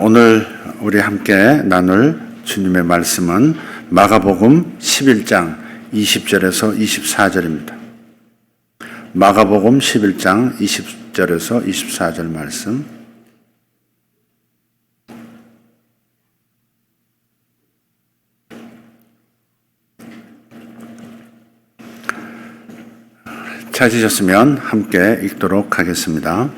오늘 우리 함께 나눌 주님의 말씀은 마가복음 11장 20절에서 24절입니다. 마가복음 11장 20절에서 24절 말씀. 찾으셨으면 함께 읽도록 하겠습니다.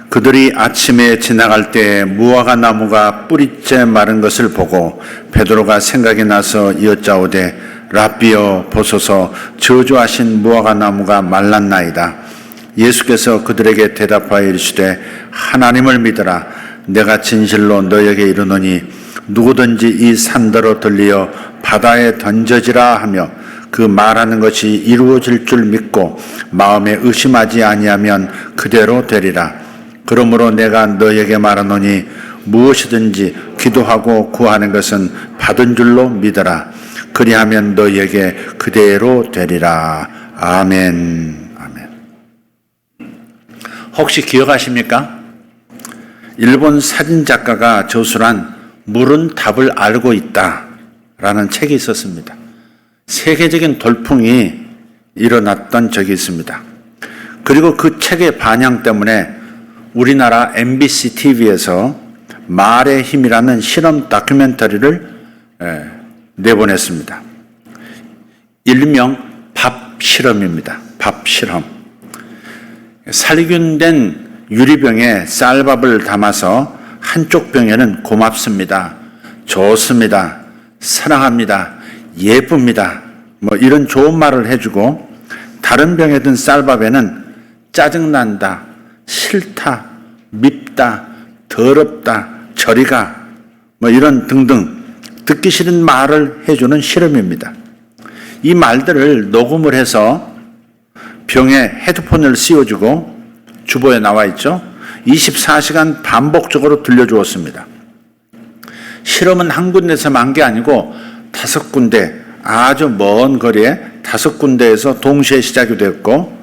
그들이 아침에 지나갈 때 무화과 나무가 뿌리째 마른 것을 보고 베드로가 생각이 나서 이어짜오되 랍비여 보소서 저주하신 무화과 나무가 말랐나이다. 예수께서 그들에게 대답하여 이르시되 하나님을 믿으라. 내가 진실로 너에게 이르노니 누구든지 이 산더러 들리어 바다에 던져지라 하며 그 말하는 것이 이루어질 줄 믿고 마음에 의심하지 아니하면 그대로 되리라. 그러므로 내가 너에게 말하노니 무엇이든지 기도하고 구하는 것은 받은 줄로 믿어라. 그리하면 너에게 그대로 되리라. 아멘. 아멘. 혹시 기억하십니까? 일본 사진작가가 저술한 물은 답을 알고 있다 라는 책이 있었습니다. 세계적인 돌풍이 일어났던 적이 있습니다. 그리고 그 책의 반향 때문에 우리나라 MBC TV에서 말의 힘이라는 실험 다큐멘터리를 내보냈습니다. 일명 밥 실험입니다. 밥 실험. 살균된 유리병에 쌀밥을 담아서 한쪽 병에는 고맙습니다, 좋습니다, 사랑합니다, 예쁩니다, 이런 좋은 말을 해주고 다른 병에 든 쌀밥에는 짜증난다, 싫다, 밉다, 더럽다, 저리가 이런 등등 듣기 싫은 말을 해주는 실험입니다. 이 말들을 녹음을 해서 병에 헤드폰을 씌워주고 주보에 나와 있죠. 24시간 반복적으로 들려주었습니다. 실험은 한 군데서만 한 게 아니고 5군데, 아주 먼 거리에 5군데에서 동시에 시작이 됐고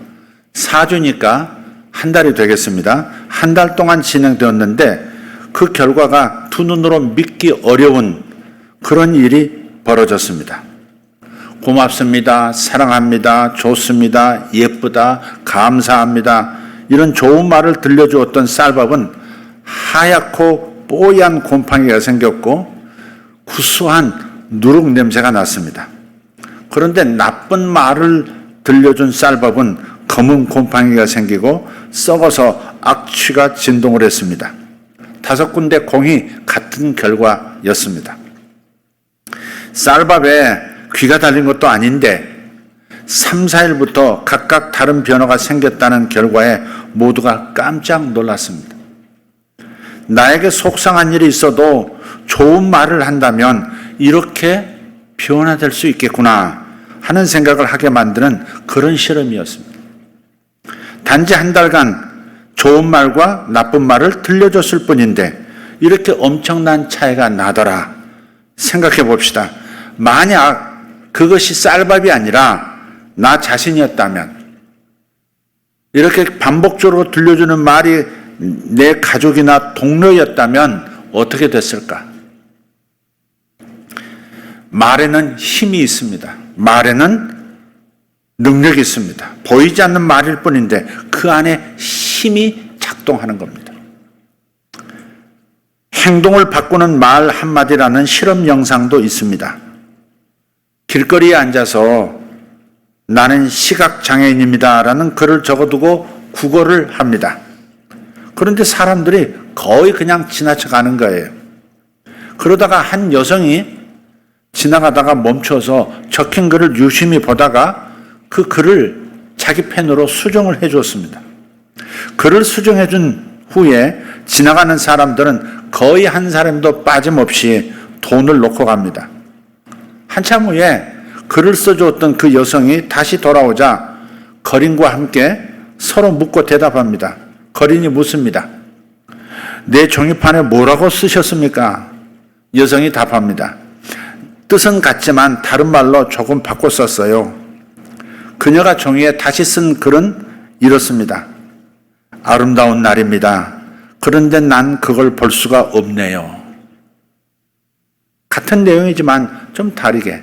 4주니까 한 달이 되겠습니다. 한 달 동안 진행되었는데 그 결과가 두 눈으로 믿기 어려운 그런 일이 벌어졌습니다. 고맙습니다, 사랑합니다, 좋습니다, 예쁘다, 감사합니다 이런 좋은 말을 들려주었던 쌀밥은 하얗고 뽀얀 곰팡이가 생겼고 구수한 누룩 냄새가 났습니다. 그런데 나쁜 말을 들려준 쌀밥은 검은 곰팡이가 생기고 썩어서 악취가 진동을 했습니다. 5군데 공이 같은 결과였습니다. 쌀밥에 귀가 달린 것도 아닌데 3, 4일부터 각각 다른 변화가 생겼다는 결과에 모두가 깜짝 놀랐습니다. 나에게 속상한 일이 있어도 좋은 말을 한다면 이렇게 변화될 수 있겠구나 하는 생각을 하게 만드는 그런 실험이었습니다. 단지 한 달간 좋은 말과 나쁜 말을 들려줬을 뿐인데 이렇게 엄청난 차이가 나더라. 생각해 봅시다. 만약 그것이 쌀밥이 아니라 나 자신이었다면, 이렇게 반복적으로 들려주는 말이 내 가족이나 동료였다면 어떻게 됐을까? 말에는 힘이 있습니다. 말에는 능력이 있습니다. 보이지 않는 말일 뿐인데 그 안에 힘이 작동하는 겁니다. 행동을 바꾸는 말 한마디라는 실험 영상도 있습니다. 길거리에 앉아서 나는 시각장애인입니다 라는 글을 적어두고 구걸을 합니다. 그런데 사람들이 거의 그냥 지나쳐가는 거예요. 그러다가 한 여성이 지나가다가 멈춰서 적힌 글을 유심히 보다가 그 글을 자기 펜으로 수정을 해주었습니다. 글을 수정해 준 후에 지나가는 사람들은 거의 한 사람도 빠짐없이 돈을 놓고 갑니다. 한참 후에 글을 써주었던 그 여성이 다시 돌아오자 거린과 함께 서로 묻고 대답합니다. 거린이 묻습니다. 내 종이판에 뭐라고 쓰셨습니까? 여성이 답합니다. 뜻은 같지만 다른 말로 조금 바꿔 썼어요. 그녀가 종이에 다시 쓴 글은 이렇습니다. 아름다운 날입니다. 그런데 난 그걸 볼 수가 없네요. 같은 내용이지만 좀 다르게.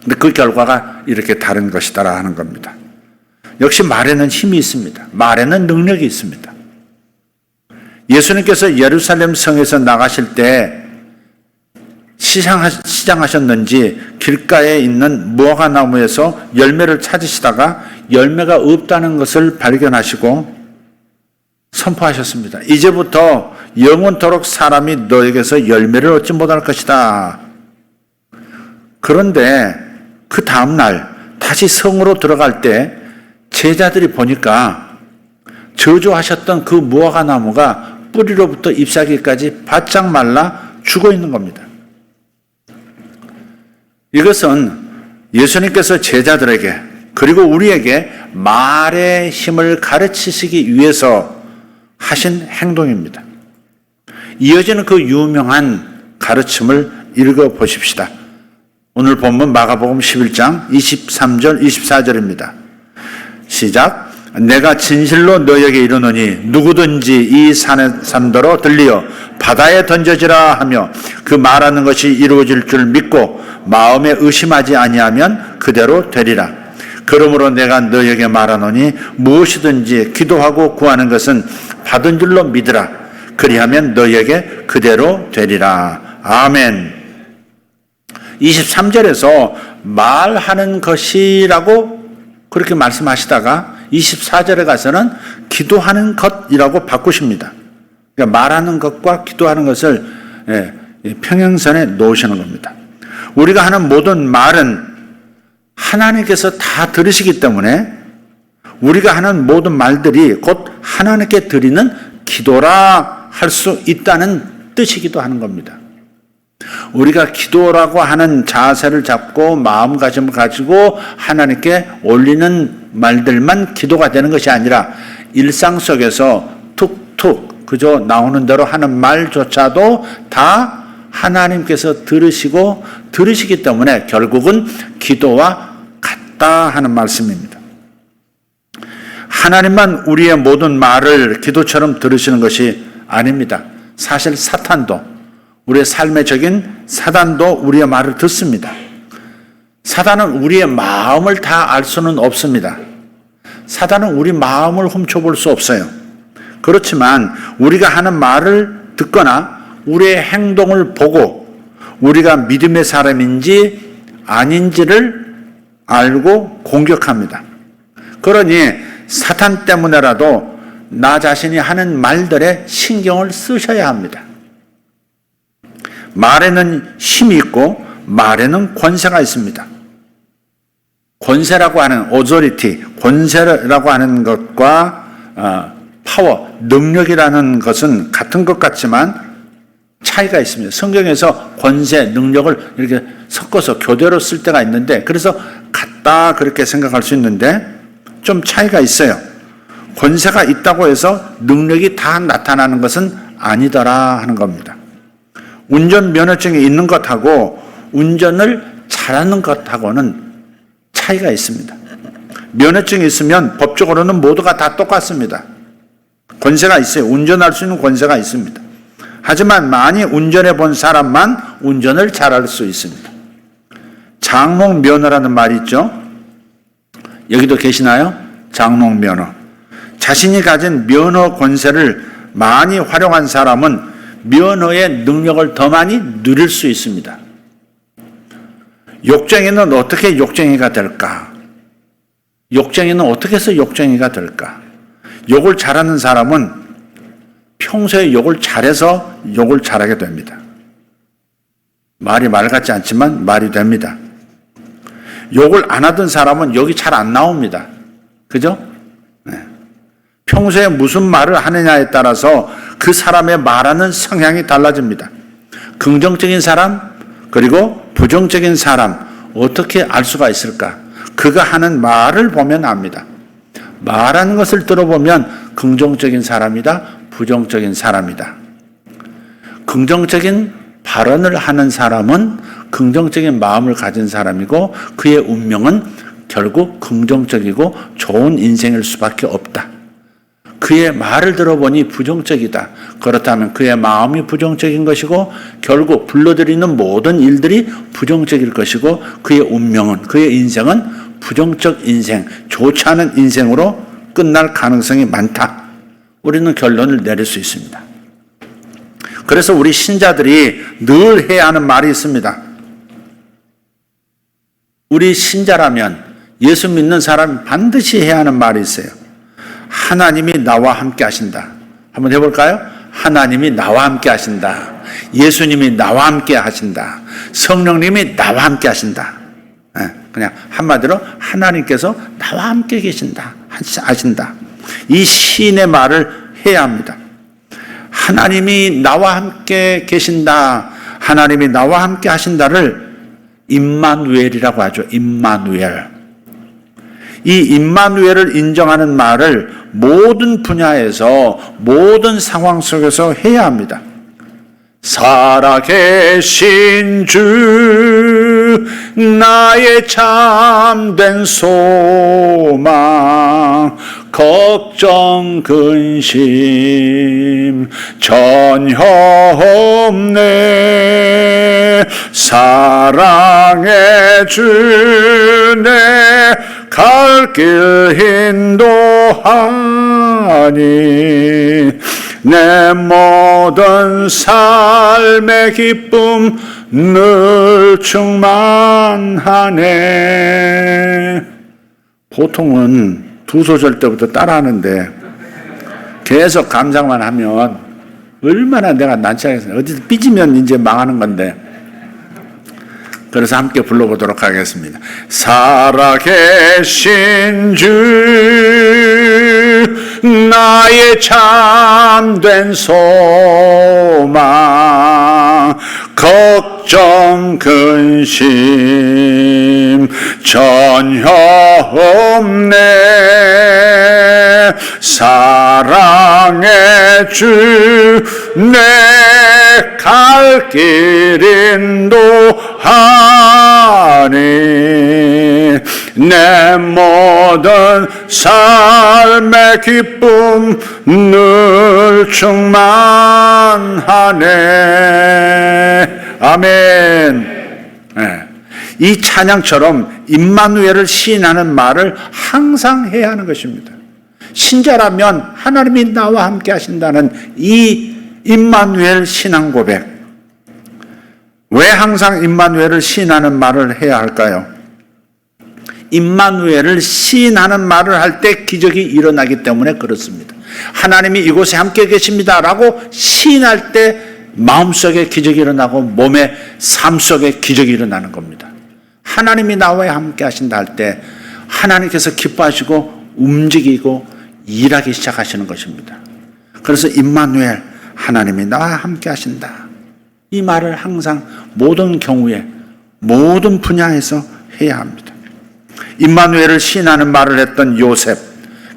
근데 그 결과가 이렇게 다른 것이다라 하는 겁니다. 역시 말에는 힘이 있습니다. 말에는 능력이 있습니다. 예수님께서 예루살렘 성에서 나가실 때 시장하셨는지 길가에 있는 무화과 나무에서 열매를 찾으시다가 열매가 없다는 것을 발견하시고 선포하셨습니다. 이제부터 영원토록 사람이 너에게서 열매를 얻지 못할 것이다. 그런데 그 다음날 다시 성으로 들어갈 때 제자들이 보니까 저주하셨던 그 무화과 나무가 뿌리로부터 잎사귀까지 바짝 말라 죽어 있는 겁니다. 이것은 예수님께서 제자들에게 그리고 우리에게 말의 힘을 가르치시기 위해서 하신 행동입니다. 이어지는 그 유명한 가르침을 읽어보십시다. 오늘 본문 마가복음 11장 23절 24절입니다. 시작. 내가 진실로 너에게 이르노니 누구든지 이 산더러 들리어 바다에 던져지라 하며 그 말하는 것이 이루어질 줄 믿고 마음에 의심하지 아니하면 그대로 되리라. 그러므로 내가 너에게 말하노니 무엇이든지 기도하고 구하는 것은 받은 줄로 믿으라. 그리하면 너에게 그대로 되리라. 아멘. 23절에서 말하는 것이라고 그렇게 말씀하시다가 24절에 가서는 기도하는 것이라고 바꾸십니다. 그러니까 말하는 것과 기도하는 것을 평행선에 놓으시는 겁니다. 우리가 하는 모든 말은 하나님께서 다 들으시기 때문에 우리가 하는 모든 말들이 곧 하나님께 드리는 기도라 할 수 있다는 뜻이기도 하는 겁니다. 우리가 기도라고 하는 자세를 잡고 마음가짐을 가지고 하나님께 올리는 말들만 기도가 되는 것이 아니라 일상 속에서 툭툭 그저 나오는 대로 하는 말조차도 다 하나님께서 들으시기 때문에 결국은 기도와 같다 하는 말씀입니다. 하나님만 우리의 모든 말을 기도처럼 들으시는 것이 아닙니다. 사실 사탄도 우리의 삶의 적인 사단도 우리의 말을 듣습니다. 사단은 우리의 마음을 다 알 수는 없습니다. 사단은 우리 마음을 훔쳐볼 수 없어요. 그렇지만 우리가 하는 말을 듣거나 우리의 행동을 보고 우리가 믿음의 사람인지 아닌지를 알고 공격합니다. 그러니 사탄 때문에라도 나 자신이 하는 말들에 신경을 쓰셔야 합니다. 말에는 힘이 있고 말에는 권세가 있습니다. 권세라고 하는 오토리티, 권세라고 하는 것과 파워, 능력이라는 것은 같은 것 같지만 차이가 있습니다. 성경에서 권세, 능력을 이렇게 섞어서 교대로 쓸 때가 있는데 그래서 같다 그렇게 생각할 수 있는데 좀 차이가 있어요. 권세가 있다고 해서 능력이 다 나타나는 것은 아니더라 하는 겁니다. 운전면허증이 있는 것하고 운전을 잘하는 것하고는 차이가 있습니다. 면허증이 있으면 법적으로는 모두가 다 똑같습니다. 권세가 있어요. 운전할 수 있는 권세가 있습니다. 하지만 많이 운전해 본 사람만 운전을 잘할 수 있습니다. 장롱면허라는 말이 있죠. 여기도 계시나요? 장롱면허. 자신이 가진 면허 권세를 많이 활용한 사람은 면허의 능력을 더 많이 누릴 수 있습니다. 욕쟁이는 어떻게 욕쟁이가 될까? 욕쟁이는 어떻게 해서 욕쟁이가 될까? 욕을 잘하는 사람은 평소에 욕을 잘해서 욕을 잘하게 됩니다. 말이 말 같지 않지만 말이 됩니다. 욕을 안 하던 사람은 욕이 잘 안 나옵니다. 그죠? 네. 평소에 무슨 말을 하느냐에 따라서 그 사람의 말하는 성향이 달라집니다. 긍정적인 사람 그리고 부정적인 사람 어떻게 알 수가 있을까? 그가 하는 말을 보면 압니다. 말하는 것을 들어보면 긍정적인 사람이다, 부정적인 사람이다. 긍정적인 발언을 하는 사람은 긍정적인 마음을 가진 사람이고 그의 운명은 결국 긍정적이고 좋은 인생일 수밖에 없다. 그의 말을 들어보니 부정적이다. 그렇다면 그의 마음이 부정적인 것이고 결국 불러들이는 모든 일들이 부정적일 것이고 그의 운명은, 그의 인생은 부정적 인생, 좋지 않은 인생으로 끝날 가능성이 많다. 우리는 결론을 내릴 수 있습니다. 그래서 우리 신자들이 늘 해야 하는 말이 있습니다. 우리 신자라면, 예수 믿는 사람이 반드시 해야 하는 말이 있어요. 하나님이 나와 함께 하신다. 한번 해볼까요? 하나님이 나와 함께 하신다. 예수님이 나와 함께 하신다. 성령님이 나와 함께 하신다. 그냥 한마디로 하나님께서 나와 함께 계신다. 하신다. 이 시인의 말을 해야 합니다. 하나님이 나와 함께 계신다. 하나님이 나와 함께 하신다를 임마누엘이라고 하죠. 임마누엘. 이 임마누엘을 인정하는 말을 모든 분야에서, 모든 상황 속에서 해야 합니다. 살아계신 주, 나의 참된 소망, 걱정 근심 전혀 없네. 사랑해 주네 갈 길 인도하니 내 모든 삶의 기쁨 늘 충만하네. 보통은 두 소절 때부터 따라하는데 계속 감상만 하면 얼마나 내가 난처하겠어요. 어디 삐지면 이제 망하는 건데. 그래서 함께 불러보도록 하겠습니다. 살아계신 주, 나의 참된 소망, 걱정 근심 전혀 없네. 사랑해 주, 내 갈 길 인도하니 내 모든 삶의 기쁨 늘 충만하네. 아멘. 네. 이 찬양처럼 임마누엘을 시인하는 말을 항상 해야 하는 것입니다. 신자라면 하나님이 나와 함께 하신다는 이 임마누엘 신앙 고백. 왜 항상 임마누엘을 시인하는 말을 해야 할까요? 임마누엘을 시인하는 말을 할 때 기적이 일어나기 때문에 그렇습니다. 하나님이 이곳에 함께 계십니다 라고 시인할 때 마음속에 기적이 일어나고 몸의 삶 속에 기적이 일어나는 겁니다. 하나님이 나와 함께 하신다 할 때 하나님께서 기뻐하시고 움직이고 일하기 시작하시는 것입니다. 그래서 임마누엘, 하나님이 나와 함께 하신다. 이 말을 항상 모든 경우에, 모든 분야에서 해야 합니다. 임마누엘을 시인하는 말을 했던 요셉,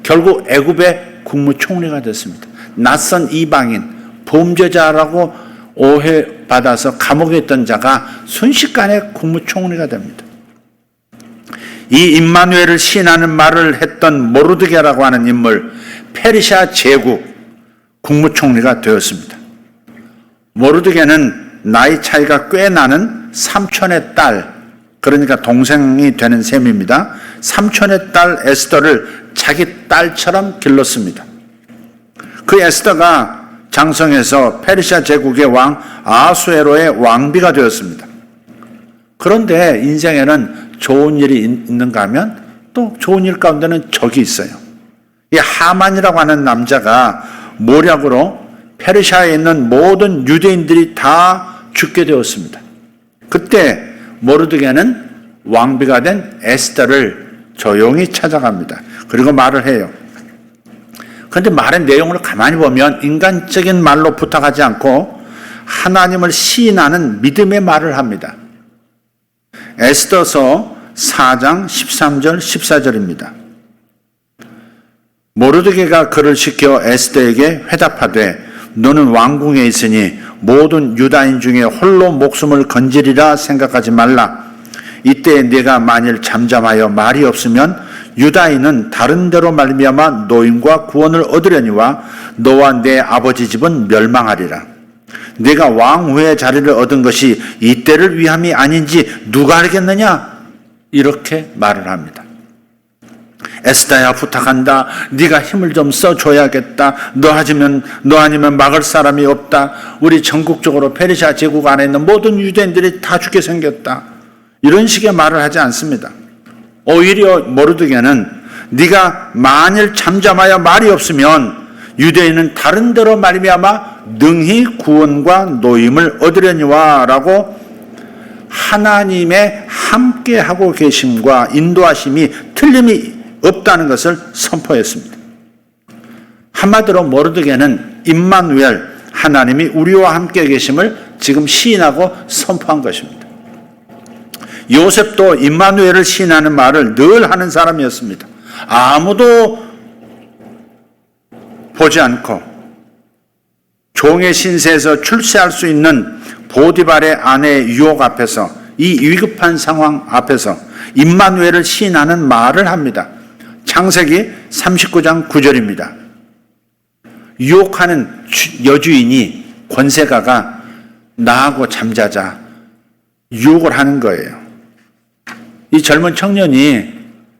결국 애굽의 국무총리가 됐습니다. 낯선 이방인, 범죄자라고 오해받아서 감옥에 있던 자가 순식간에 국무총리가 됩니다. 이 임마누엘을 시인하는 말을 했던 모르드게라고 하는 인물, 페르시아 제국 국무총리가 되었습니다. 모르드게는 나이 차이가 꽤 나는 삼촌의 딸, 그러니까 동생이 되는 셈입니다. 삼촌의 딸 에스더를 자기 딸처럼 길렀습니다. 그 에스더가 장성해서 페르시아 제국의 왕 아수에로의 왕비가 되었습니다. 그런데 인생에는 좋은 일이 있는가 하면 또 좋은 일 가운데는 적이 있어요. 이 하만이라고 하는 남자가 모략으로 페르시아에 있는 모든 유대인들이 다 죽게 되었습니다. 그때 모르드게는 왕비가 된 에스더를 조용히 찾아갑니다. 그리고 말을 해요. 그런데 말의 내용을 가만히 보면 인간적인 말로 부탁하지 않고 하나님을 시인하는 믿음의 말을 합니다. 에스더서 4장 13절 14절입니다. 모르드게가 그를 시켜 에스더에게 회답하되 너는 왕궁에 있으니 모든 유다인 중에 홀로 목숨을 건지리라 생각하지 말라. 이때 네가 만일 잠잠하여 말이 없으면 유다인은 다른 데로 말미암아 노임과 구원을 얻으려니와 너와 내 아버지 집은 멸망하리라. 네가 왕후의 자리를 얻은 것이 이때를 위함이 아닌지 누가 알겠느냐? 이렇게 말을 합니다. 에스더야 부탁한다. 네가 힘을 좀 써줘야겠다. 너 아니면 막을 사람이 없다. 우리 전국적으로 페르시아 제국 안에 있는 모든 유대인들이 다 죽게 생겼다. 이런 식의 말을 하지 않습니다. 오히려 모르드게는 네가 만일 잠잠하여 말이 없으면 유대인은 다른 데로 말미암아 능히 구원과 노임을 얻으려니와 라고 하나님의 함께하고 계심과 인도하심이 틀림이 없다는 것을 선포했습니다. 한마디로 모르드게는 임마누엘, 하나님이 우리와 함께 계심을 지금 시인하고 선포한 것입니다. 요셉도 임마누엘을 시인하는 말을 늘 하는 사람이었습니다. 아무도 보지 않고 종의 신세에서 출세할 수 있는 보디발의 아내의 유혹 앞에서, 이 위급한 상황 앞에서 임마누엘을 시인하는 말을 합니다. 창세기 39장 9절입니다. 유혹하는 여주인이, 권세가가 나하고 잠자자 유혹을 하는 거예요. 이 젊은 청년이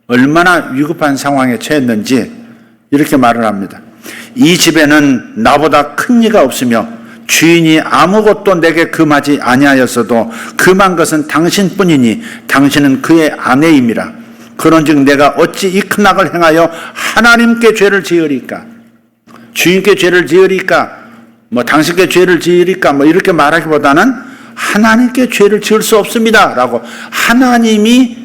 얼마나 위급한 상황에 처했는지 이렇게 말을 합니다. 이 집에는 나보다 큰 이가 없으며 주인이 아무것도 내게 금하지 아니하였어도 금한 것은 당신뿐이니 당신은 그의 아내임이라. 그런즉 내가 어찌 이 큰 악을 행하여 하나님께 죄를 지으리까? 주인께 죄를 지으리까? 당신께 죄를 지으리까? 이렇게 말하기보다는 하나님께 죄를 지을 수 없습니다 라고 하나님이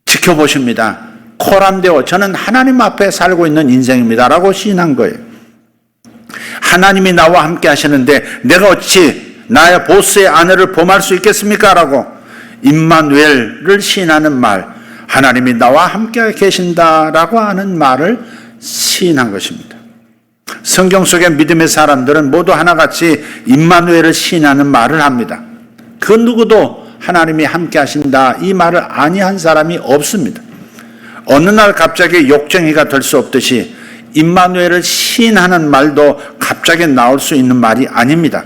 지켜보십니다. 코람데오, 저는 하나님 앞에 살고 있는 인생입니다 라고 시인한 거예요. 하나님이 나와 함께 하시는데 내가 어찌 나의 보스의 아내를 범할 수 있겠습니까? 라고 임마누엘을 시인하는 말, 하나님이 나와 함께 계신다라고 하는 말을 시인한 것입니다. 성경 속의 믿음의 사람들은 모두 하나같이 임마누엘을 시인하는 말을 합니다. 그 누구도 하나님이 함께 하신다 이 말을 아니한 사람이 없습니다. 어느 날 갑자기 욕쟁이가 될 수 없듯이 임마누엘을 시인하는 말도 갑자기 나올 수 있는 말이 아닙니다.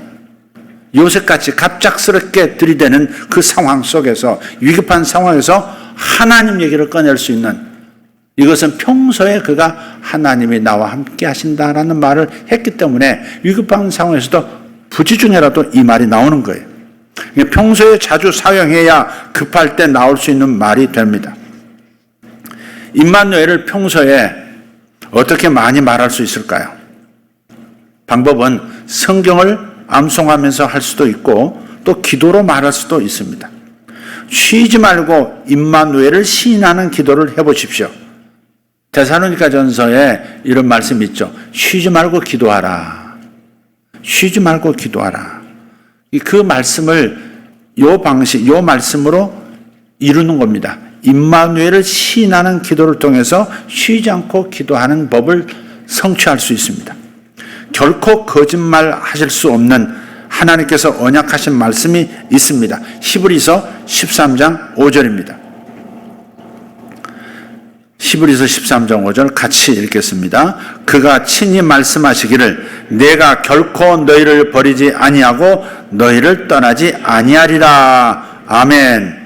요셉같이 갑작스럽게 들이대는 그 상황 속에서, 위급한 상황에서 하나님 얘기를 꺼낼 수 있는, 이것은 평소에 그가 하나님이 나와 함께 하신다라는 말을 했기 때문에 위급한 상황에서도 부지중에라도 이 말이 나오는 거예요. 평소에 자주 사용해야 급할 때 나올 수 있는 말이 됩니다. 임마누엘을 평소에 어떻게 많이 말할 수 있을까요? 방법은 성경을 암송하면서 할 수도 있고 또 기도로 말할 수도 있습니다. 쉬지 말고 임마누엘을 시인하는 기도를 해보십시오. 데살로니가전서에 이런 말씀이 있죠. 쉬지 말고 기도하라. 쉬지 말고 기도하라. 그 말씀을 요 말씀으로 이루는 겁니다. 임마누엘을 시인하는 기도를 통해서 쉬지 않고 기도하는 법을 성취할 수 있습니다. 결코 거짓말 하실 수 없는 하나님께서 언약하신 말씀이 있습니다. 히브리서 13장 5절입니다. 히브리서 13장 5절 같이 읽겠습니다. 그가 친히 말씀하시기를 내가 결코 너희를 버리지 아니하고 너희를 떠나지 아니하리라. 아멘.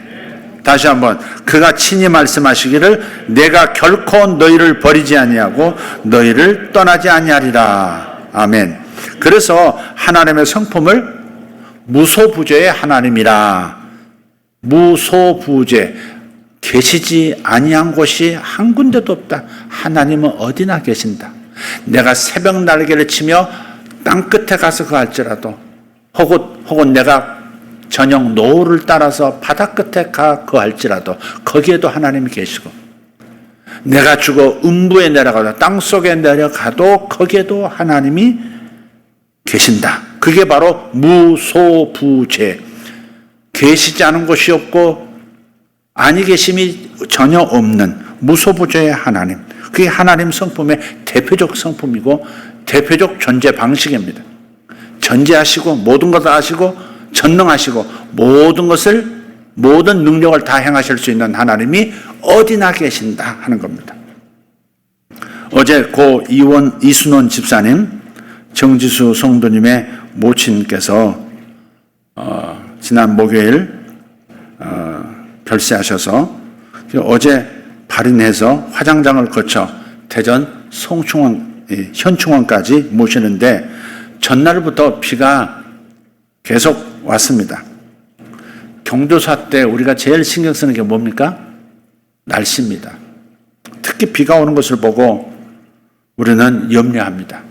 다시 한번, 그가 친히 말씀하시기를 내가 결코 너희를 버리지 아니하고 너희를 떠나지 아니하리라. 아멘. 그래서 하나님의 성품을 무소부재의 하나님이라. 무소부재, 계시지 아니한 곳이 한 군데도 없다. 하나님은 어디나 계신다. 내가 새벽 날개를 치며 땅 끝에 가서 거할지라도, 혹은 내가 저녁 노을을 따라서 바다 끝에 가 거할지라도 거기에도 하나님이 계시고, 내가 죽어 음부에 내려가도 땅 속에 내려가도 거기에도 하나님이 계신다. 그게 바로 무소부재, 계시지 않은 곳이 없고 아니 계심이 전혀 없는 무소부재의 하나님. 그게 하나님 성품의 대표적 성품이고 대표적 존재 방식입니다. 전제하시고 모든 것을 아시고 전능하시고 모든 능력을 다 행하실 수 있는 하나님이 어디나 계신다 하는 겁니다. 어제 고 이순원 집사님, 정지수 성도님의 모친께서 지난 목요일 별세하셔서 어제 발인해서 화장장을 거쳐 대전 현충원까지 모시는데 전날부터 비가 계속 왔습니다. 경조사 때 우리가 제일 신경 쓰는 게 뭡니까? 날씨입니다. 특히 비가 오는 것을 보고 우리는 염려합니다.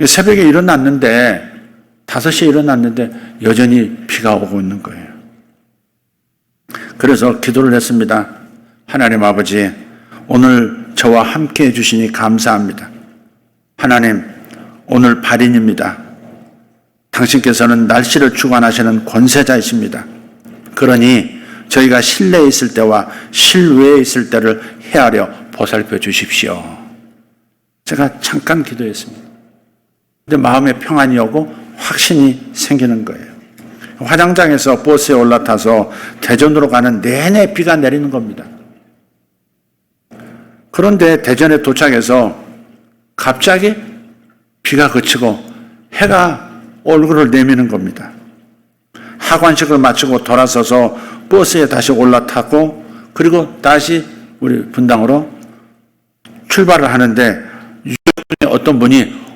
새벽에 일어났는데 5시에 일어났는데 여전히 비가 오고 있는 거예요. 그래서 기도를 했습니다. 하나님 아버지, 오늘 저와 함께 해주시니 감사합니다. 하나님, 오늘 발인입니다. 당신께서는 날씨를 주관하시는 권세자이십니다. 그러니 저희가 실내에 있을 때와 실외에 있을 때를 헤아려 보살펴 주십시오. 제가 잠깐 기도했습니다. 근데 마음에 평안이 오고 확신이 생기는 거예요. 화장장에서 버스에 올라타서 대전으로 가는 내내 비가 내리는 겁니다. 그런데 대전에 도착해서 갑자기 비가 그치고 해가 얼굴을 내미는 겁니다. 하관식을 마치고 돌아서서 버스에 다시 올라타고 그리고 다시 우리 분당으로 출발을 하는데 어떤 분이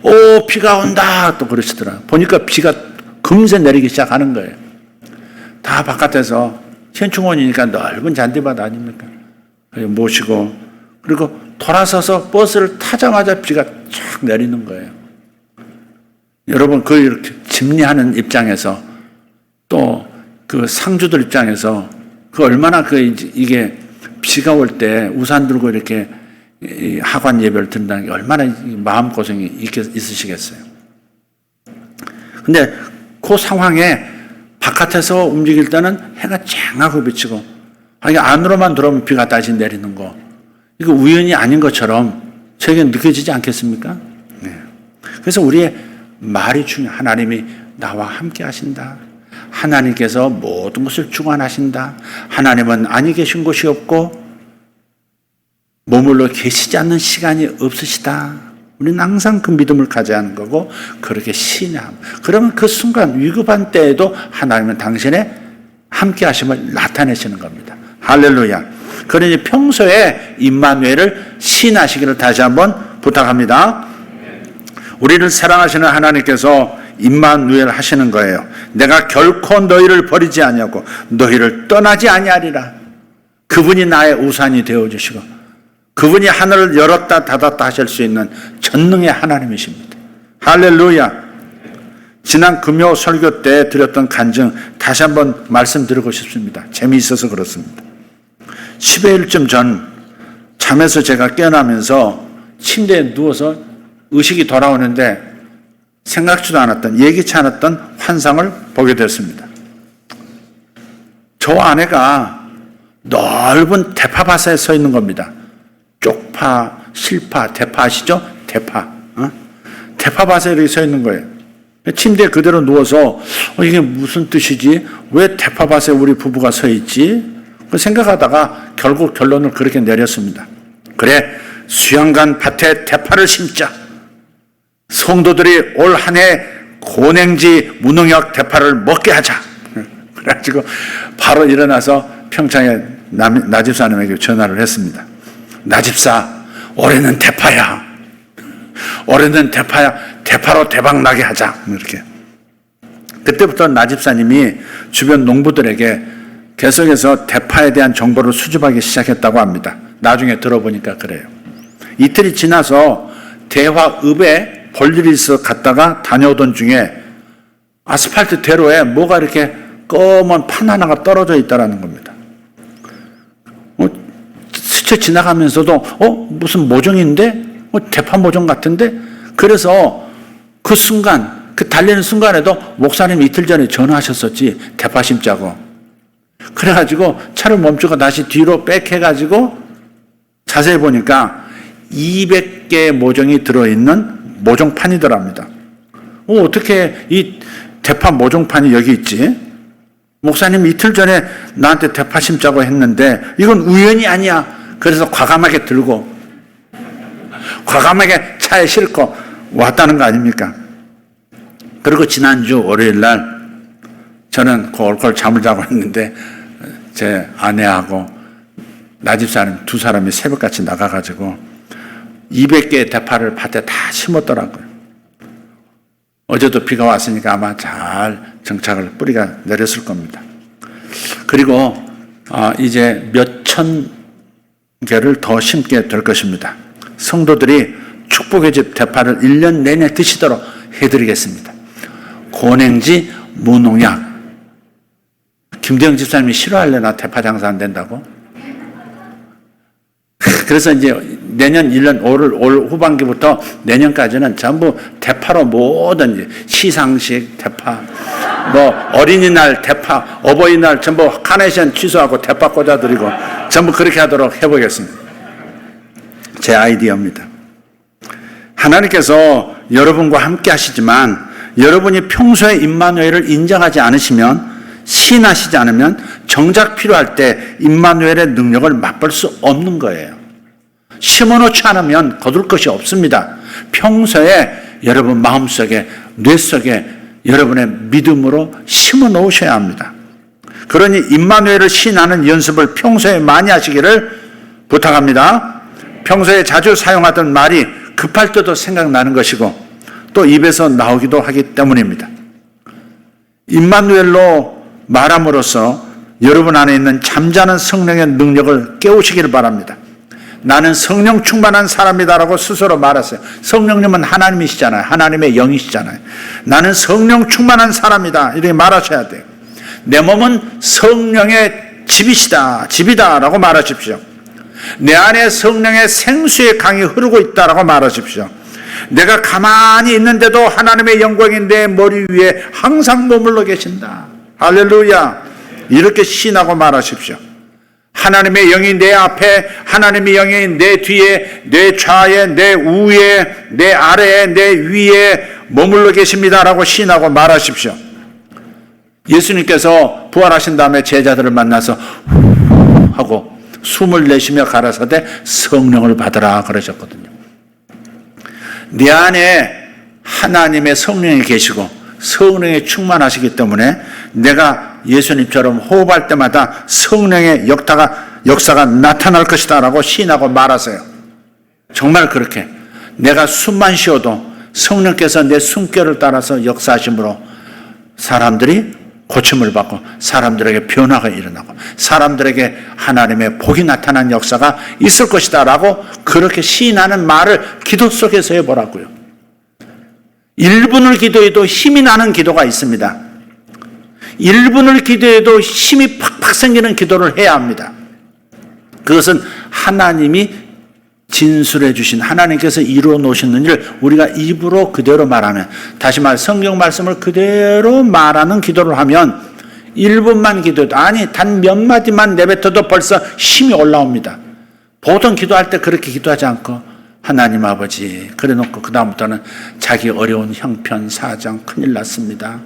비가 온다 또 그러시더라. 보니까 비가 금세 내리기 시작하는 거예요. 다 바깥에서 현충원이니까 넓은 잔디밭 아닙니까? 모시고 그리고 돌아서서 버스를 타자마자 비가 쫙 내리는 거예요. 여러분 그 이렇게 심리하는 입장에서 또 그 상주들 입장에서 그 얼마나 이게 비가 올 때 우산 들고 이렇게 하관 예배를 드린다는 게 얼마나 마음고생이 있으시겠어요. 근데 그 상황에 바깥에서 움직일 때는 해가 쨍하고 비치고 안으로만 들어오면 비가 다시 내리는 거 이거 우연이 아닌 것처럼 저에게 느껴지지 않겠습니까? 네. 그래서 우리의 말이 중요해요. 하나님이 나와 함께 하신다. 하나님께서 모든 것을 주관하신다. 하나님은 아니 계신 곳이 없고 머물러 계시지 않는 시간이 없으시다. 우리는 항상 그 믿음을 가져야 하는 거고 그렇게 신뢰함. 그러면 그 순간 위급한 때에도 하나님은 당신의 함께 하심을 나타내시는 겁니다. 할렐루야. 그러니 평소에 임마누엘을 신하시기를 다시 한번 부탁합니다. 우리를 사랑하시는 하나님께서 임마누엘 하시는 거예요. 내가 결코 너희를 버리지 아니하고 너희를 떠나지 아니하리라. 그분이 나의 우산이 되어주시고 그분이 하늘을 열었다 닫았다 하실 수 있는 전능의 하나님이십니다. 할렐루야. 지난 금요 설교 때 드렸던 간증 다시 한번 말씀드리고 싶습니다. 재미있어서 그렇습니다. 10여일쯤 전 잠에서 제가 깨어나면서 침대에 누워서 의식이 돌아오는데 생각지도 않았던 예기치 않았던 환상을 보게 됐습니다. 저 아내가 넓은 대파밭에 서 있는 겁니다. 쪽파, 실파, 대파 아시죠? 대파. 대파밭에 이렇게 서 있는 거예요. 침대에 그대로 누워서 이게 무슨 뜻이지? 왜 대파밭에 우리 부부가 서 있지? 생각하다가 결국 결론을 그렇게 내렸습니다. 그래, 수양간 밭에 대파를 심자. 성도들이 올 한 해 고냉지 무농약 대파를 먹게 하자. 그래가지고 바로 일어나서 평창에 나집사님에게 전화를 했습니다. 나집사, 올해는 대파야. 올해는 대파야. 대파로 대박 나게 하자. 이렇게. 그때부터 나집사님이 주변 농부들에게 계속해서 대파에 대한 정보를 수집하기 시작했다고 합니다. 나중에 들어보니까 그래요. 이틀이 지나서 대화읍에 볼일이 있어 갔다가 다녀오던 중에 아스팔트 대로에 뭐가 이렇게 검은 판 하나가 떨어져 있다라는 겁니다. 스쳐 지나가면서도 무슨 모종인데? 대파 모종 같은데? 그래서 그 순간, 그 달리는 순간에도 목사님이 이틀 전에 전화하셨었지. 대파 심자고. 그래가지고 차를 멈추고 다시 뒤로 백 해가지고 자세히 보니까 200개의 모종이 들어있는 모종판이더랍니다. 어떻게 이 대파 모종판이 여기 있지? 목사님 이틀 전에 나한테 대파 심자고 했는데 이건 우연이 아니야. 그래서 과감하게 들고 과감하게 차에 싣고 왔다는 거 아닙니까? 그리고 지난주 월요일 날 저는 골골 잠을 자고 있는데 제 아내하고 나 집사님 두 사람이 새벽같이 나가가지고 200개의 대파를 밭에 다 심었더라고요. 어제도 비가 왔으니까 아마 잘 정착을 뿌리가 내렸을 겁니다. 그리고 이제 몇천 개를 더 심게 될 것입니다. 성도들이 축복의 집 대파를 1년 내내 드시도록 해드리겠습니다. 고냉지 무농약. 김대영 집사님이 싫어하려나 대파 장사 안 된다고? 그래서 이제 내년 1년 올 후반기부터 내년까지는 전부 대파로 모든 시상식 대파, 뭐 어린이날 대파, 어버이날 전부 카네이션 취소하고 대파 꽂아드리고 전부 그렇게 하도록 해보겠습니다. 제 아이디어입니다. 하나님께서 여러분과 함께 하시지만 여러분이 평소에 임마누엘을 인정하지 않으시면 시인하시지 않으면 정작 필요할 때 임마누엘의 능력을 맛볼 수 없는 거예요. 심어놓지 않으면 거둘 것이 없습니다. 평소에 여러분 마음속에 뇌 속에 여러분의 믿음으로 심어 놓으셔야 합니다. 그러니 임마누엘을 시인하는 연습을 평소에 많이 하시기를 부탁합니다. 평소에 자주 사용하던 말이 급할 때도 생각나는 것이고 또 입에서 나오기도 하기 때문입니다. 임마누엘로 말함으로써 여러분 안에 있는 잠자는 성령의 능력을 깨우시기를 바랍니다. 나는 성령 충만한 사람이다라고 스스로 말하세요. 성령님은 하나님이시잖아요. 하나님의 영이시잖아요. 나는 성령 충만한 사람이다. 이렇게 말하셔야 돼요. 내 몸은 성령의 집이다라고 말하십시오. 내 안에 성령의 생수의 강이 흐르고 있다라고 말하십시오. 내가 가만히 있는데도 하나님의 영광이 내 머리 위에 항상 머물러 계신다. 할렐루야. 이렇게 시인하고 말하십시오. 하나님의 영이 내 앞에, 하나님의 영이 내 뒤에, 내 좌에, 내 우에, 내 아래에, 내 위에 머물러 계십니다라고 시인하고 말하십시오. 예수님께서 부활하신 다음에 제자들을 만나서 하고 숨을 내쉬며 가라사대 성령을 받으라 그러셨거든요. 네 안에 하나님의 성령이 계시고 성령에 충만하시기 때문에 내가 예수님처럼 호흡할 때마다 성령의 역사가 나타날 것이다 라고 시인하고 말하세요. 정말 그렇게 내가 숨만 쉬어도 성령께서 내 숨결을 따라서 역사하심으로 사람들이 고침을 받고 사람들에게 변화가 일어나고 사람들에게 하나님의 복이 나타난 역사가 있을 것이다 라고 그렇게 시인하는 말을 기도 속에서 해보라고요. 1분을 기도해도 힘이 나는 기도가 있습니다. 1분을 기도해도 힘이 팍팍 생기는 기도를 해야 합니다. 그것은 하나님이 진술해 주신 하나님께서 이루어 놓으시는 일 우리가 입으로 그대로 말하면 다시 말 성경 말씀을 그대로 말하는 기도를 하면 1분만 기도해도 아니 단 몇 마디만 내뱉어도 벌써 힘이 올라옵니다. 보통 기도할 때 그렇게 기도하지 않고 하나님 아버지 그래 놓고 그 다음부터는 자기 어려운 형편 사정 큰일 났습니다.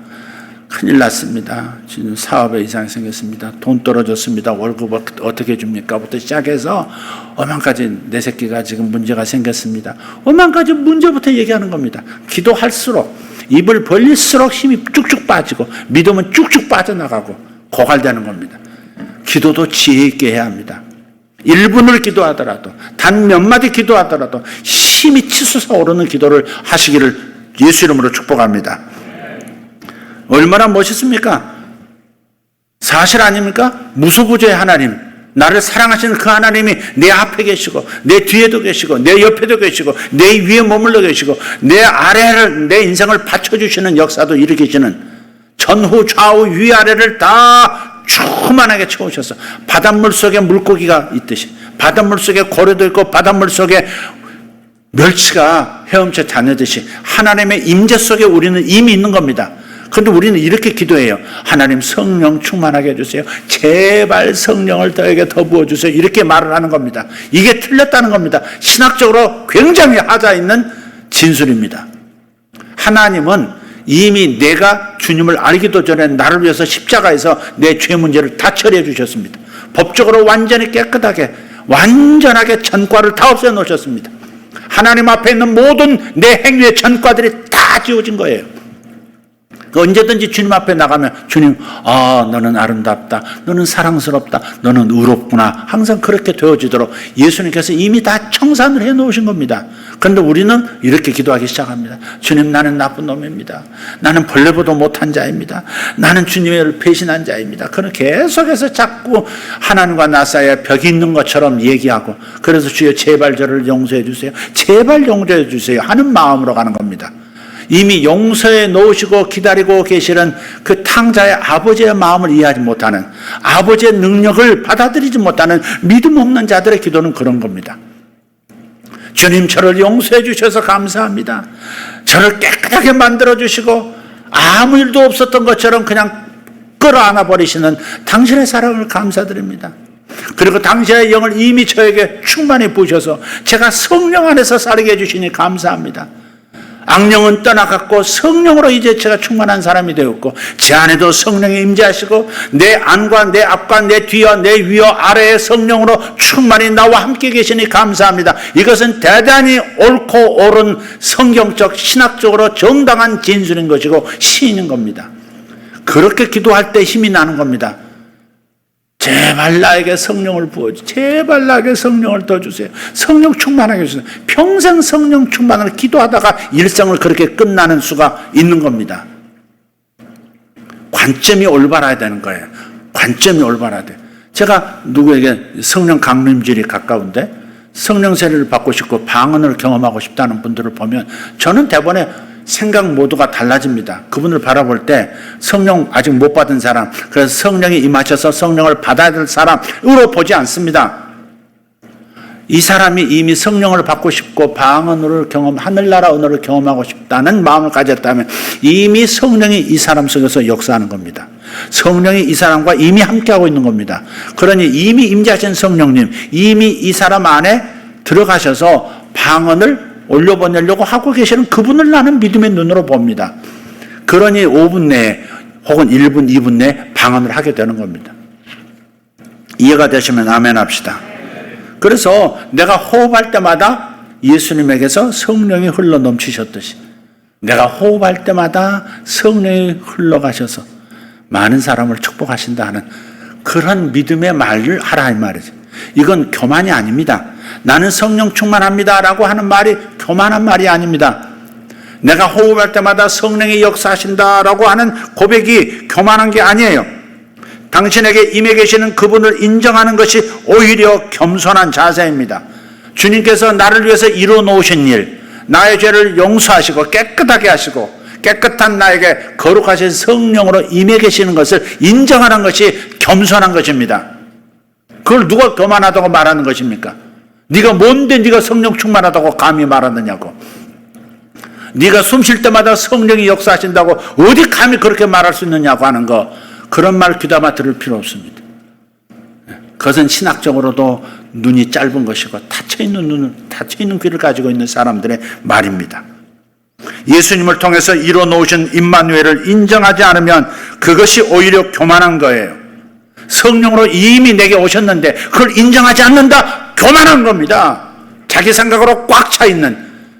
큰일 났습니다. 지금 사업에 이상이 생겼습니다. 돈 떨어졌습니다. 월급 어떻게 줍니까? 부터 시작해서 어만까지 내 새끼가 지금 문제가 생겼습니다. 어만까지 문제부터 얘기하는 겁니다. 기도할수록 입을 벌릴수록 힘이 쭉쭉 빠지고 믿음은 쭉쭉 빠져나가고 고갈되는 겁니다. 기도도 지혜 있게 해야 합니다. 1분을 기도하더라도 단 몇 마디 기도하더라도 힘이 치솟아 오르는 기도를 하시기를 예수 이름으로 축복합니다. 얼마나 멋있습니까? 사실 아닙니까? 무소부재의 하나님, 나를 사랑하시는 그 하나님이 내 앞에 계시고 내 뒤에도 계시고 내 옆에도 계시고 내 위에 머물러 계시고 내 아래를 내 인생을 받쳐주시는 역사도 일으키시는 전후 좌우 위아래를 다 충만하게 채우셔서 바닷물 속에 물고기가 있듯이 바닷물 속에 고래도 있고 바닷물 속에 멸치가 헤엄쳐 다니듯이 하나님의 임재 속에 우리는 이미 있는 겁니다. 그런데 우리는 이렇게 기도해요. 하나님 성령 충만하게 해주세요. 제발 성령을 저에게 더 부어주세요. 이렇게 말을 하는 겁니다. 이게 틀렸다는 겁니다. 신학적으로 굉장히 하자 있는 진술입니다. 하나님은 이미 내가 주님을 알기도 전에 나를 위해서 십자가에서 내 죄 문제를 다 처리해 주셨습니다. 법적으로 완전히 깨끗하게 완전하게 전과를 다 없애 놓으셨습니다. 하나님 앞에 있는 모든 내 행위의 전과들이 다 지워진 거예요. 언제든지 주님 앞에 나가면 주님, 너는 아름답다, 너는 사랑스럽다, 너는 의롭구나, 항상 그렇게 되어지도록 예수님께서 이미 다 청산을 해 놓으신 겁니다. 그런데 우리는 이렇게 기도하기 시작합니다. 주님, 나는 나쁜 놈입니다. 나는 벌레보도 못한 자입니다. 나는 주님을 배신한 자입니다. 그는 계속해서 자꾸 하나님과 나 사이에 벽이 있는 것처럼 얘기하고, 그래서 주여 제발 저를 용서해 주세요, 제발 용서해 주세요 하는 마음으로 가는 겁니다. 이미 용서해 놓으시고 기다리고 계시는 그 탕자의 아버지의 마음을 이해하지 못하는, 아버지의 능력을 받아들이지 못하는 믿음 없는 자들의 기도는 그런 겁니다. 주님, 저를 용서해 주셔서 감사합니다. 저를 깨끗하게 만들어 주시고 아무 일도 없었던 것처럼 그냥 끌어안아 버리시는 당신의 사랑을 감사드립니다. 그리고 당신의 영을 이미 저에게 충만히 부으셔서 제가 성령 안에서 살게 해주시니 감사합니다. 악령은 떠나갔고 성령으로 이제 제가 충만한 사람이 되었고, 제 안에도 성령이 임재하시고 내 안과 내 앞과 내 뒤와 내 위와 아래에 성령으로 충만히 나와 함께 계시니 감사합니다. 이것은 대단히 옳고 옳은 성경적 신학적으로 정당한 진술인 것이고 시인인 겁니다. 그렇게 기도할 때 힘이 나는 겁니다. 제발 나에게 성령을 부어주세요. 제발 나에게 성령을 더 주세요. 성령 충만하게 해주세요. 평생 성령 충만을 기도하다가 일생을 그렇게 끝나는 수가 있는 겁니다. 관점이 올바라야 되는 거예요. 관점이 올바라야 돼요. 제가 누구에게 성령 강림질이 가까운데 성령 세례를 받고 싶고 방언을 경험하고 싶다는 분들을 보면 저는 대번에 생각 모두가 달라집니다. 그분을 바라볼 때 성령 아직 못 받은 사람, 그래서 성령이 임하셔서 성령을 받아야 될 사람으로 보지 않습니다. 이 사람이 이미 성령을 받고 싶고 방언을 하늘나라 언어를 경험하고 싶다는 마음을 가졌다면 이미 성령이 이 사람 속에서 역사하는 겁니다. 성령이 이 사람과 이미 함께하고 있는 겁니다. 그러니 이미 임재하신 성령님, 이미 이 사람 안에 들어가셔서 방언을 올려보내려고 하고 계시는 그분을 나는 믿음의 눈으로 봅니다. 그러니 5분 내에 혹은 1분, 2분 내에 방언을 하게 되는 겁니다. 이해가 되시면 아멘 합시다. 그래서 내가 호흡할 때마다 예수님에게서 성령이 흘러 넘치셨듯이 내가 호흡할 때마다 성령이 흘러가셔서 많은 사람을 축복하신다 하는 그런 믿음의 말을 하라 이 말이죠. 이건 교만이 아닙니다. 나는 성령 충만합니다 라고 하는 말이 교만한 말이 아닙니다. 내가 호흡할 때마다 성령이 역사하신다 라고 하는 고백이 교만한 게 아니에요. 당신에게 임해 계시는 그분을 인정하는 것이 오히려 겸손한 자세입니다. 주님께서 나를 위해서 이루어 놓으신 일, 나의 죄를 용서하시고 깨끗하게 하시고 깨끗한 나에게 거룩하신 성령으로 임해 계시는 것을 인정하는 것이 겸손한 것입니다. 그걸 누가 교만하다고 말하는 것입니까? 네가 뭔데 네가 성령 충만하다고 감히 말하느냐고. 네가 숨 쉴 때마다 성령이 역사하신다고 어디 감히 그렇게 말할 수 있느냐고 하는 거, 그런 말 귀담아 들을 필요 없습니다. 그것은 신학적으로도 눈이 짧은 것이고 닫혀있는 귀를 가지고 있는 사람들의 말입니다. 예수님을 통해서 이뤄놓으신 임마누엘을 인정하지 않으면 그것이 오히려 교만한 거예요. 성령으로 이미 내게 오셨는데 그걸 인정하지 않는다? 교만한 겁니다. 자기 생각으로 꽉 차 있는,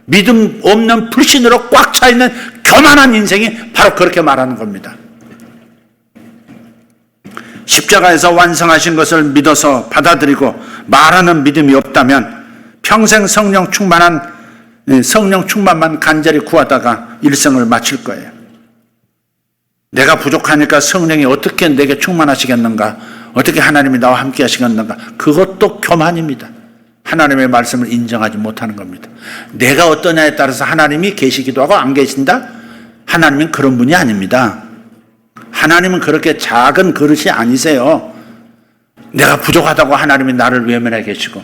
믿음 없는 불신으로 꽉 차 있는 교만한 인생이 바로 그렇게 말하는 겁니다. 십자가에서 완성하신 것을 믿어서 받아들이고 말하는 믿음이 없다면 평생 성령 충만만 간절히 구하다가 일생을 마칠 거예요. 내가 부족하니까 성령이 어떻게 내게 충만하시겠는가? 어떻게 하나님이 나와 함께 하시겠는가? 그것도 교만입니다. 하나님의 말씀을 인정하지 못하는 겁니다. 내가 어떠냐에 따라서 하나님이 계시기도 하고 안 계신다? 하나님은 그런 분이 아닙니다. 하나님은 그렇게 작은 그릇이 아니세요. 내가 부족하다고 하나님이 나를 외면해 계시고,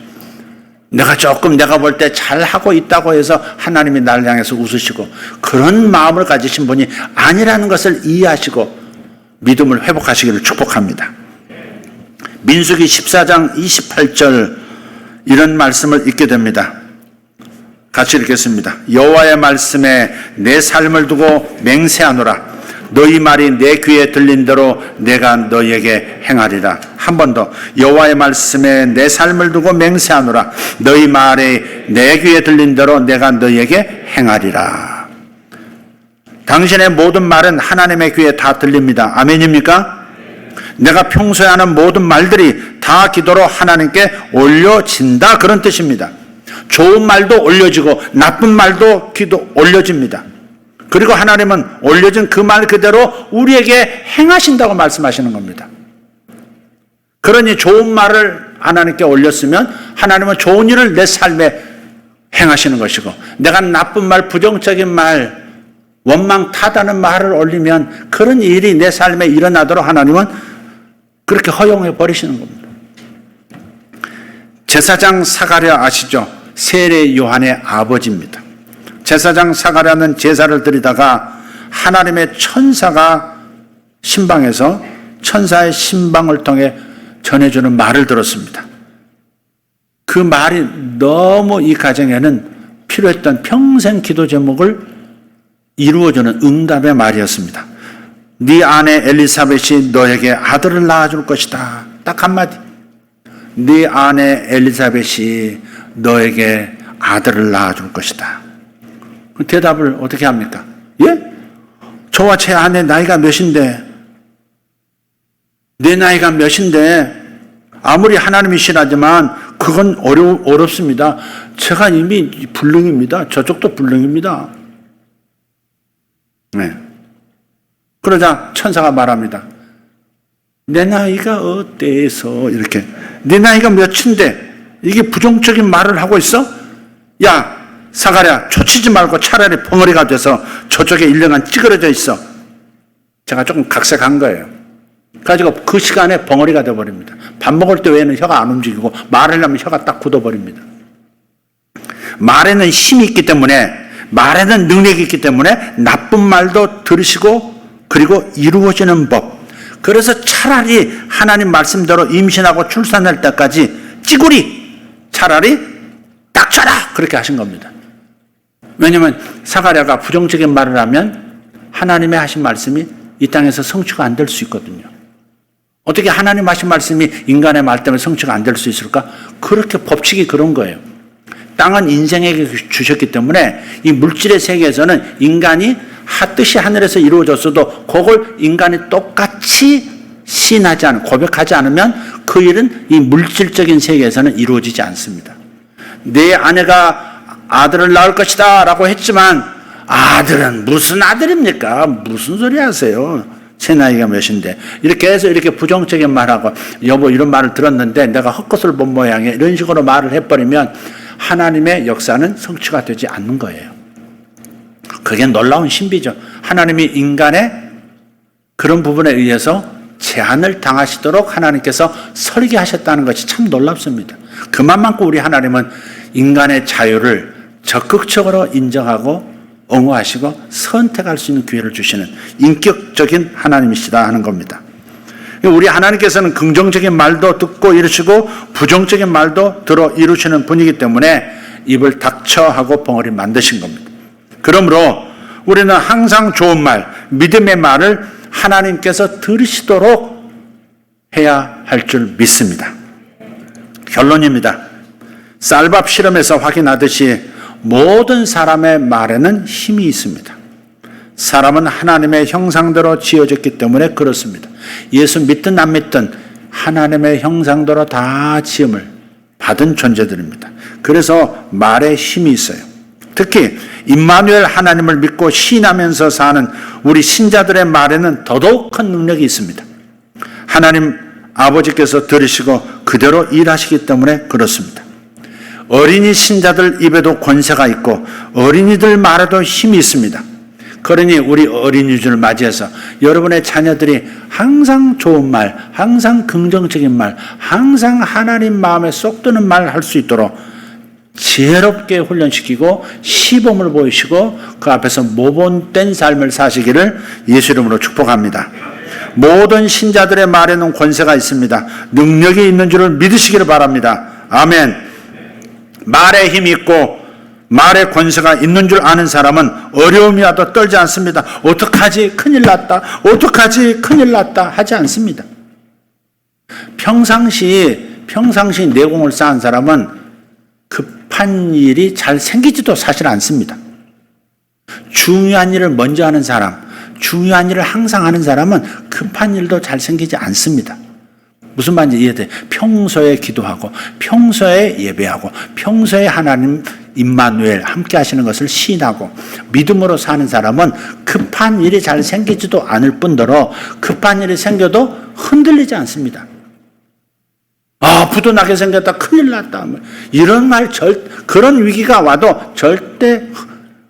내가 볼 때 잘하고 있다고 해서 하나님이 나를 향해서 웃으시고, 그런 마음을 가지신 분이 아니라는 것을 이해하시고 믿음을 회복하시기를 축복합니다. 민수기 14장 28절 이런 말씀을 읽게 됩니다. 같이 읽겠습니다. 여호와의 말씀에 내 삶을 두고 맹세하노라. 너희 말이 내 귀에 들린 대로 내가 너희에게 행하리라. 한 번 더. 여호와의 말씀에 내 삶을 두고 맹세하노라. 너희 말에 내 귀에 들린 대로 내가 너희에게 행하리라. 당신의 모든 말은 하나님의 귀에 다 들립니다. 아멘입니까? 내가 평소에 하는 모든 말들이 다 기도로 하나님께 올려진다, 그런 뜻입니다. 좋은 말도 올려지고 나쁜 말도 기도 올려집니다. 그리고 하나님은 올려진 그 말 그대로 우리에게 행하신다고 말씀하시는 겁니다. 그러니 좋은 말을 하나님께 올렸으면 하나님은 좋은 일을 내 삶에 행하시는 것이고, 내가 나쁜 말, 부정적인 말, 원망 타다는 말을 올리면 그런 일이 내 삶에 일어나도록 하나님은 그렇게 허용해 버리시는 겁니다. 제사장 사가랴 아시죠? 세례 요한의 아버지입니다. 제사장 사가랴는 제사를 드리다가 하나님의 천사가 신방에서 천사의 신방을 통해 전해주는 말을 들었습니다. 그 말이 너무 이 가정에는 필요했던 평생 기도 제목을 이루어주는 응답의 말이었습니다. 네 아내 엘리사벳이 너에게 아들을 낳아줄 것이다. 딱 한마디. 네 아내 엘리사벳이 너에게 아들을 낳아줄 것이다. 그 대답을 어떻게 합니까? 예? 저와 제 아내 나이가 몇인데, 내 나이가 몇인데, 아무리 하나님이시라지만 그건 어렵습니다. 제가 이미 불능입니다. 저쪽도 불능입니다. 네. 그러자 천사가 말합니다. 내 나이가 어때서 이렇게. 내 나이가 몇인데 이게 부정적인 말을 하고 있어? 야, 사가랴, 초치지 말고 차라리 벙어리가 돼서 저쪽에 1년간 찌그러져 있어. 제가 조금 각색한 거예요. 가지고 그 시간에 벙어리가 돼버립니다. 밥 먹을 때 외에는 혀가 안 움직이고 말을 하면 혀가 딱 굳어버립니다. 말에는 힘이 있기 때문에, 말에는 능력이 있기 때문에 나쁜 말도 들으시고 그리고 이루어지는 법. 그래서 차라리 하나님 말씀대로 임신하고 출산할 때까지 찌구리 차라리 닥쳐라, 그렇게 하신 겁니다. 왜냐하면 사가랴가 부정적인 말을 하면 하나님의 하신 말씀이 이 땅에서 성취가 안 될 수 있거든요. 어떻게 하나님 하신 말씀이 인간의 말 때문에 성취가 안 될 수 있을까? 그렇게 법칙이 그런 거예요. 땅은 인생에게 주셨기 때문에 이 물질의 세계에서는 인간이 뜻이 하늘에서 이루어졌어도 그걸 인간이 똑같이 시인하지 않고 고백하지 않으면 그 일은 이 물질적인 세계에서는 이루어지지 않습니다. 내 아내가 아들을 낳을 것이다 라고 했지만, 아들은 무슨 아들입니까? 무슨 소리 하세요? 제 나이가 몇인데. 이렇게 해서 이렇게 부정적인 말하고, 여보 이런 말을 들었는데 내가 헛것을 본 모양이야, 이런 식으로 말을 해버리면 하나님의 역사는 성취가 되지 않는 거예요. 그게 놀라운 신비죠. 하나님이 인간의 그런 부분에 의해서 제한을 당하시도록 하나님께서 설계하셨다는 것이 참 놀랍습니다. 그만큼 우리 하나님은 인간의 자유를 적극적으로 인정하고 옹호하시고 선택할 수 있는 기회를 주시는 인격적인 하나님이시다 하는 겁니다. 우리 하나님께서는 긍정적인 말도 듣고 이루시고 부정적인 말도 들어 이루시는 분이기 때문에 입을 닥쳐 하고 벙어리 만드신 겁니다. 그러므로 우리는 항상 좋은 말, 믿음의 말을 하나님께서 들으시도록 해야 할 줄 믿습니다. 결론입니다. 쌀밥 실험에서 확인하듯이 모든 사람의 말에는 힘이 있습니다. 사람은 하나님의 형상대로 지어졌기 때문에 그렇습니다. 예수 믿든 안 믿든 하나님의 형상대로 다 지음을 받은 존재들입니다. 그래서 말에 힘이 있어요. 특히 임마누엘 하나님을 믿고 신하면서 사는 우리 신자들의 말에는 더더욱 큰 능력이 있습니다. 하나님 아버지께서 들으시고 그대로 일하시기 때문에 그렇습니다. 어린이 신자들 입에도 권세가 있고 어린이들 말에도 힘이 있습니다. 그러니 우리 어린이주를 맞이해서 여러분의 자녀들이 항상 좋은 말, 항상 긍정적인 말, 항상 하나님 마음에 쏙 드는 말 할 수 있도록 지혜롭게 훈련시키고 시범을 보이시고 그 앞에서 모본된 삶을 사시기를 예수 이름으로 축복합니다. 모든 신자들의 말에는 권세가 있습니다. 능력이 있는 줄을 믿으시기를 바랍니다. 아멘. 말에 힘이 있고 말의 권세가 있는 줄 아는 사람은 어려움이 와도 떨지 않습니다. 어떡하지? 큰일 났다. 어떡하지? 큰일 났다. 하지 않습니다. 평상시 내공을 쌓은 사람은 급한 일이 잘 생기지도 사실 않습니다. 중요한 일을 먼저 하는 사람, 중요한 일을 항상 하는 사람은 급한 일도 잘 생기지 않습니다. 무슨 말인지 이해돼요? 평소에 기도하고, 평소에 예배하고, 평소에 하나님 임마누엘 함께 하시는 것을 시인하고 믿음으로 사는 사람은 급한 일이 잘 생기지도 않을 뿐더러 급한 일이 생겨도 흔들리지 않습니다. 아, 부도 나게 생겼다. 큰일 났다. 이런 말, 그런 위기가 와도 절대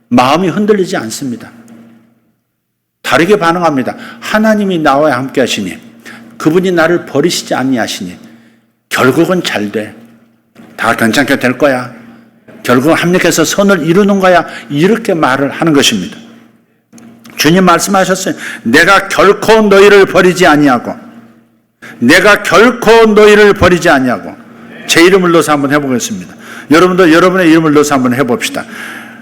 마음이 흔들리지 않습니다. 다르게 반응합니다. 하나님이 나와 함께 하시니, 그분이 나를 버리시지 아니하시니, 결국은 잘 돼. 다 괜찮게 될 거야. 결국은 합력해서 선을 이루는 거야. 이렇게 말을 하는 것입니다. 주님 말씀하셨어요. 내가 결코 너희를 버리지 아니하고, 내가 결코 너희를 버리지 아니하고. 제 이름을 넣어서 한번 해보겠습니다. 여러분도 여러분의 이름을 넣어서 한번 해봅시다.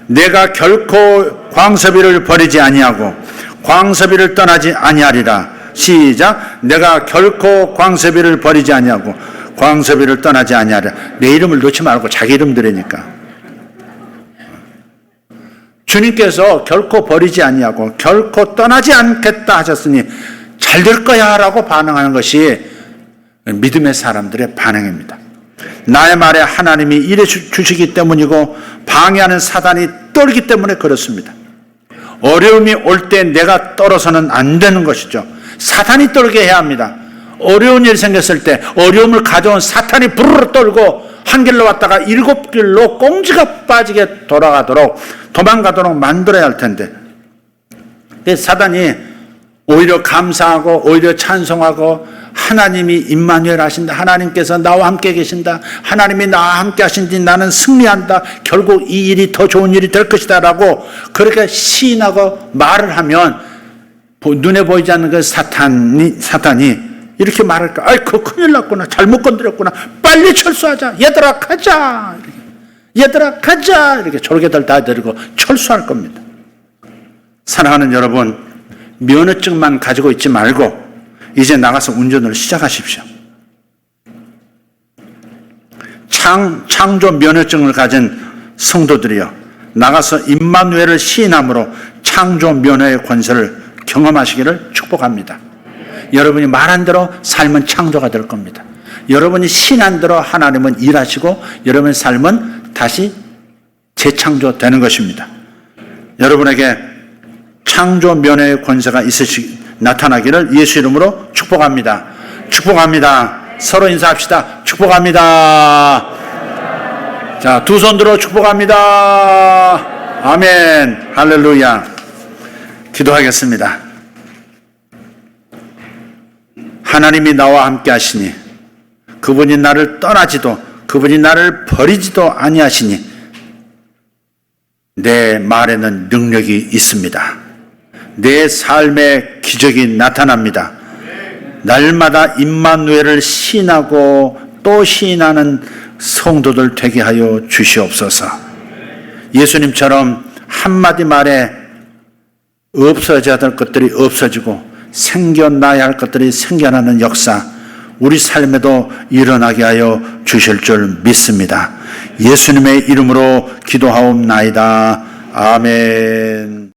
내가 결코 광섭이를 버리지 아니하고 광섭이를 떠나지 아니하리라. 시작. 내가 결코 광섭이를 버리지 아니하고 광섭이를 떠나지 아니하리라. 내 이름을 넣지 말고 자기 이름 들으니까. 주님께서 결코 버리지 아니하고 결코 떠나지 않겠다 하셨으니 잘 될 거야 라고 반응하는 것이 믿음의 사람들의 반응입니다. 나의 말에 하나님이 일해 주시기 때문이고 방해하는 사단이 떨기 때문에 그렇습니다. 어려움이 올 때 내가 떨어서는 안 되는 것이죠. 사탄이 떨게 해야 합니다. 어려운 일이 생겼을 때 어려움을 가져온 사탄이 부르르 떨고 한 길로 왔다가 7길로 꽁지가 빠지게 도망가도록 만들어야 할 텐데, 사단이 오히려 감사하고 오히려 찬송하고 하나님이 임마누엘 하신다. 하나님께서 나와 함께 계신다. 하나님이 나와 함께 하신지 나는 승리한다. 결국 이 일이 더 좋은 일이 될 것이다 라고 그렇게 시인하고 말을 하면 눈에 보이지 않는 그 사탄이 이렇게 말할까? 아이고 큰일 났구나. 잘못 건드렸구나. 빨리 철수하자. 얘들아 가자. 얘들아 가자. 이렇게 졸개들 다 데리고 철수할 겁니다. 사랑하는 여러분, 면허증만 가지고 있지 말고 이제 나가서 운전을 시작하십시오. 창조 면허증을 가진 성도들이여, 나가서 임마누엘을 시인함으로 창조 면허의 권세를 경험하시기를 축복합니다. 여러분이 말한 대로 삶은 창조가 될 겁니다. 여러분이 신한 대로 하나님은 일하시고 여러분의 삶은 다시 재창조되는 것입니다. 여러분에게 창조 면허의 권세가 나타나기를 예수 이름으로 축복합니다. 축복합니다. 서로 인사합시다. 축복합니다. 자, 두 손 들어 축복합니다. 아멘. 할렐루야. 기도하겠습니다. 하나님이 나와 함께 하시니, 그분이 나를 떠나지도 그분이 나를 버리지도 아니하시니 내 말에는 능력이 있습니다. 내 삶에 기적이 나타납니다. 날마다 임마누엘을 시인하고 또 시인하는 성도들 되게 하여 주시옵소서. 예수님처럼 한마디 말에 없어져야 될 것들이 없어지고 생겨나야 할 것들이 생겨나는 역사, 우리 삶에도 일어나게 하여 주실 줄 믿습니다. 예수님의 이름으로 기도하옵나이다. 아멘.